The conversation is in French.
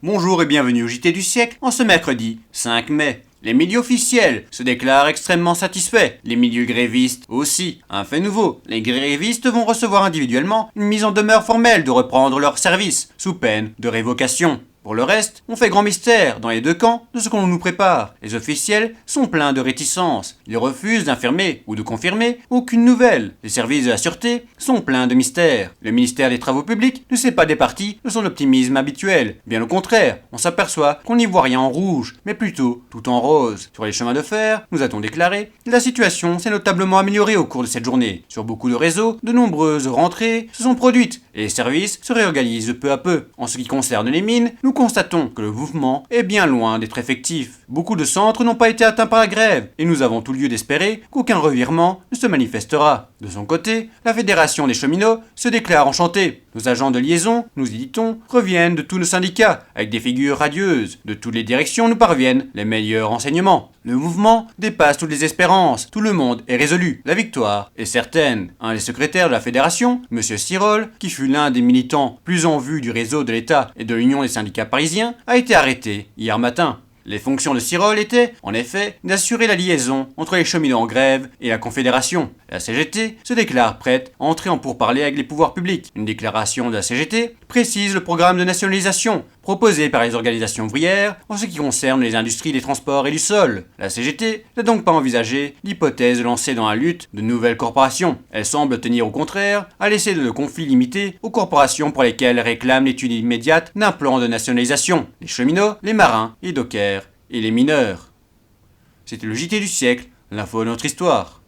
Bonjour et bienvenue au JT du siècle en ce mercredi 5 mai. Les milieux officiels se déclarent extrêmement satisfaits, les milieux grévistes aussi. Un fait nouveau, les grévistes vont recevoir individuellement une mise en demeure formelle de reprendre leur service, sous peine de révocation. Pour le reste, on fait grand mystère, dans les deux camps, de ce qu'on nous prépare. Les officiels sont pleins de réticences. Ils refusent d'infirmer ou de confirmer aucune nouvelle. Les services de la sûreté sont pleins de mystères. Le ministère des Travaux publics ne s'est pas départi de son optimisme habituel. Bien au contraire, on s'aperçoit qu'on n'y voit rien en rouge, mais plutôt tout en rose. Sur les chemins de fer, nous a-t-on déclaré, la situation s'est notablement améliorée au cours de cette journée. Sur beaucoup de réseaux, de nombreuses rentrées se sont produites et les services se réorganisent peu à peu. En ce qui concerne les mines, nous constatons que le mouvement est bien loin d'être effectif. Beaucoup de centres n'ont pas été atteints par la grève et nous avons tout lieu d'espérer qu'aucun revirement ne se manifestera. De son côté, la Fédération des cheminots se déclare enchantée. Nos agents de liaison, nous y dit-on, reviennent de tous nos syndicats avec des figures radieuses. De toutes les directions nous parviennent les meilleurs renseignements. Le mouvement dépasse toutes les espérances. Tout le monde est résolu. La victoire est certaine. Un des secrétaires de la fédération, M. Sirol, qui fut l'un des militants plus en vue du réseau de l'État et de l'Union des syndicats parisiens, a été arrêté hier matin. Les fonctions de Sirol étaient, en effet, d'assurer la liaison entre les cheminots en grève et la Confédération. La CGT se déclare prête à entrer en pourparlers avec les pouvoirs publics. Une déclaration de la CGT précise le programme de nationalisation proposé par les organisations ouvrières en ce qui concerne les industries des transports et du sol. La CGT n'a donc pas envisagé l'hypothèse de lancer dans la lutte de nouvelles corporations. Elle semble tenir au contraire à laisser le conflit limité aux corporations pour lesquelles elle réclame l'étude immédiate d'un plan de nationalisation. Les cheminots, les marins, les dockers et les mineurs. C'était le JT du siècle, l'info de notre histoire.